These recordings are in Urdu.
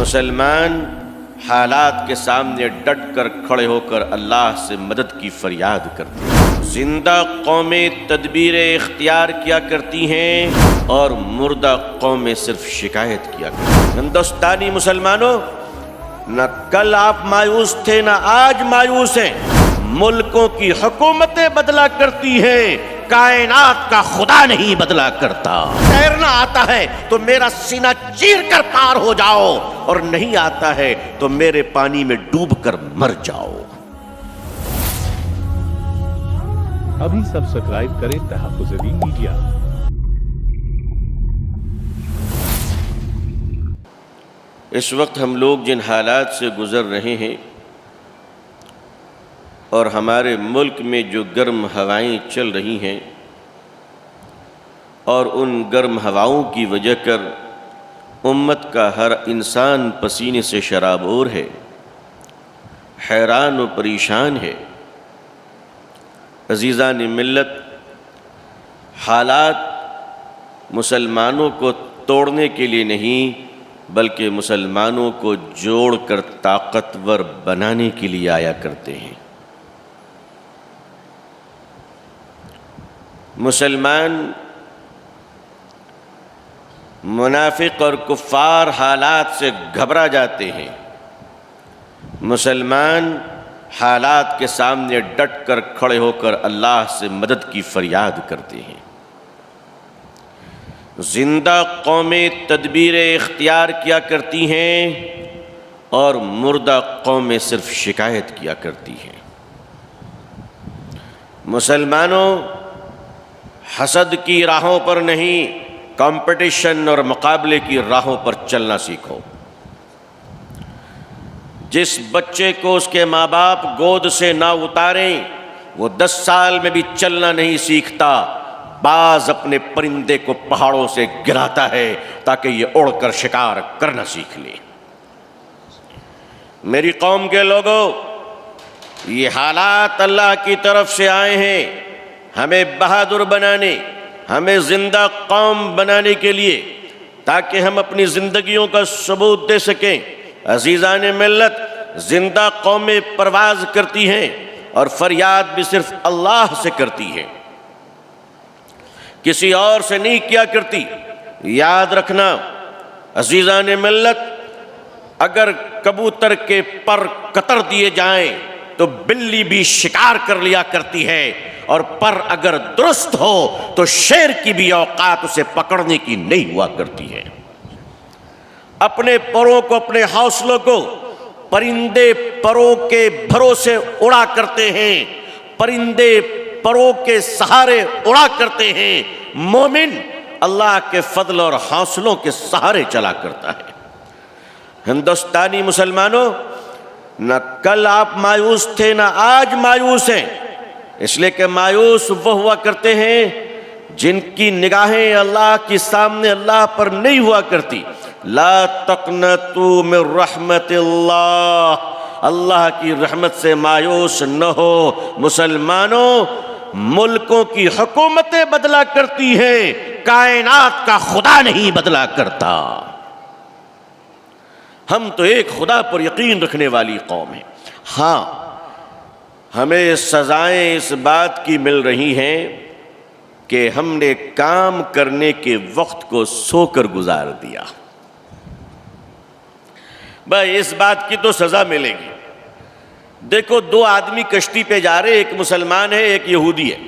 مسلمان حالات کے سامنے ڈٹ کر کھڑے ہو کر اللہ سے مدد کی فریاد کرتے ہیں۔ زندہ قومیں تدبیر اختیار کیا کرتی ہیں اور مردہ قومیں صرف شکایت کیا کرتی ہیں۔ ہندوستانی مسلمانوں، نہ کل آپ مایوس تھے نہ آج مایوس ہیں۔ ملکوں کی حکومتیں بدلا کرتی ہیں، کائنات کا خدا نہیں بدلا کرتا۔ تیرنا آتا ہے تو میرا سینہ چیر کر پار ہو جاؤ، اور نہیں آتا ہے تو میرے پانی میں ڈوب کر مر جاؤ۔ ابھی سبسکرائب کریں تحفظ میڈیا۔ اس وقت ہم لوگ جن حالات سے گزر رہے ہیں اور ہمارے ملک میں جو گرم ہوائیں چل رہی ہیں، اور ان گرم ہواؤں کی وجہ کر امت کا ہر انسان پسینے سے شرابور ہے، حیران و پریشان ہے۔ عزیزان ملت، حالات مسلمانوں کو توڑنے کے لیے نہیں بلکہ مسلمانوں کو جوڑ کر طاقتور بنانے کے لیے آیا کرتے ہیں۔ مسلمان منافق اور کفار حالات سے گھبرا جاتے ہیں۔ مسلمان حالات کے سامنے ڈٹ کر کھڑے ہو کر اللہ سے مدد کی فریاد کرتے ہیں۔ زندہ قومیں تدبیر اختیار کیا کرتی ہیں اور مردہ قومیں صرف شکایت کیا کرتی ہیں۔ مسلمانوں، حسد کی راہوں پر نہیں، کمپٹیشن اور مقابلے کی راہوں پر چلنا سیکھو۔ جس بچے کو اس کے ماں باپ گود سے نہ اتاریں، وہ 10 سال میں بھی چلنا نہیں سیکھتا۔ باز اپنے پرندے کو پہاڑوں سے گراتا ہے تاکہ یہ اڑ کر شکار کرنا سیکھ لے۔ میری قوم کے لوگوں، یہ حالات اللہ کی طرف سے آئے ہیں ہمیں بہادر بنانے، ہمیں زندہ قوم بنانے کے لیے، تاکہ ہم اپنی زندگیوں کا ثبوت دے سکیں۔ عزیزان ملت، زندہ قومیں پرواز کرتی ہیں اور فریاد بھی صرف اللہ سے کرتی ہے، کسی اور سے نہیں کیا کرتی۔ یاد رکھنا عزیزان ملت، اگر کبوتر کے پر قطر دیے جائیں تو بلی بھی شکار کر لیا کرتی ہے، اور پر اگر درست ہو تو شیر کی بھی اوقات اسے پکڑنے کی نہیں ہوا کرتی ہے۔ اپنے پروں کو، اپنے حوصلوں کو پرندے پروں کے بھروسے اڑا کرتے ہیں، پرندے پروں کے سہارے اڑا کرتے ہیں۔ مومن اللہ کے فضل اور حوصلوں کے سہارے چلا کرتا ہے۔ ہندوستانی مسلمانوں، نہ کل آپ مایوس تھے نہ آج مایوس ہیں، اس لیے کہ مایوس وہ ہوا کرتے ہیں جن کی نگاہیں اللہ کے سامنے اللہ پر نہیں ہوا کرتی۔ لا تقنطوا من رحمت اللہ، اللہ کی رحمت سے مایوس نہ ہو۔ مسلمانوں، ملکوں کی حکومتیں بدلا کرتی ہیں، کائنات کا خدا نہیں بدلا کرتا۔ ہم تو ایک خدا پر یقین رکھنے والی قوم ہیں۔ ہاں، ہمیں سزائیں اس بات کی مل رہی ہیں کہ ہم نے کام کرنے کے وقت کو سو کر گزار دیا۔ بھائی، اس بات کی تو سزا ملے گی۔ دیکھو، 2 آدمی کشتی پہ جا رہے، ایک مسلمان ہے ایک یہودی ہے۔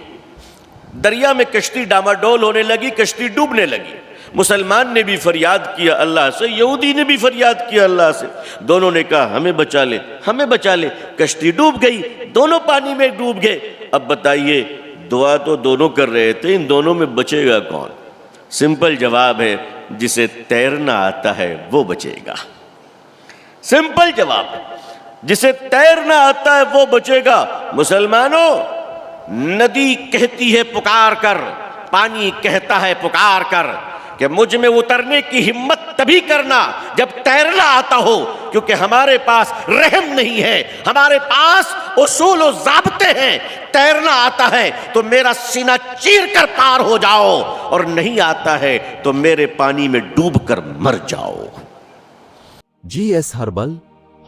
دریا میں کشتی ڈاماڈول ہونے لگی، کشتی ڈوبنے لگی۔ مسلمان نے بھی فریاد کیا اللہ سے، یہودی نے بھی فریاد کیا اللہ سے۔ دونوں نے کہا ہمیں بچا لے، ہمیں بچا لے۔ کشتی ڈوب گئی، دونوں پانی میں ڈوب گئے۔ اب بتائیے، دعا تو دونوں کر رہے تھے، ان دونوں میں بچے گا کون؟ سمپل جواب ہے، جسے تیرنا آتا ہے وہ بچے گا۔ سمپل جواب ہے، جسے تیرنا آتا ہے وہ بچے گا۔ مسلمانوں، ندی کہتی ہے پکار کر، پانی کہتا ہے پکار کر کہ مجھ میں اترنے کی ہمت تبھی کرنا جب تیرنا آتا ہو، کیونکہ ہمارے پاس رحم نہیں ہے، ہمارے پاس اصول و ضابطے ہیں۔ تیرنا آتا ہے تو میرا سینہ چیر کر پار ہو جاؤ، اور نہیں آتا ہے تو میرے پانی میں ڈوب کر مر جاؤ۔ G S herbal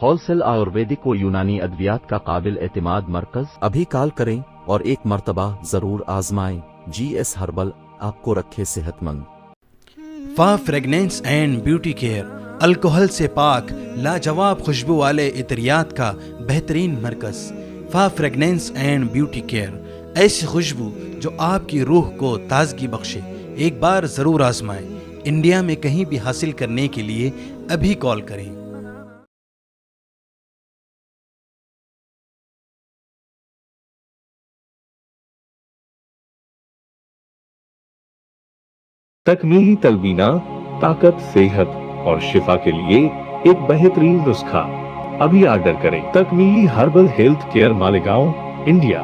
wholesale ayurvedic و یونانی ادویات کا قابل اعتماد مرکز۔ ابھی کال کریں اور ایک مرتبہ ضرور آزمائیں۔ جی ایس ہربل آپ کو رکھے صحت مند۔ فا فریگنینس اینڈ بیوٹی کیئر، الکوہل سے پاک لاجواب خوشبو والے عطریات کا بہترین مرکز۔ فا فریگنینس اینڈ بیوٹی کیئر، ایسی خوشبو جو آپ کی روح کو تازگی بخشے۔ ایک بار ضرور آزمائیں۔ انڈیا میں کہیں بھی حاصل کرنے کے لیے ابھی کال کریں۔ تکمیلی تلبینہ، طاقت، صحت اور شفا کے لیے ایک بہترین نسخہ۔ ابھی آرڈر کریں۔ تکمیلی herbal health care, Malegaon, India.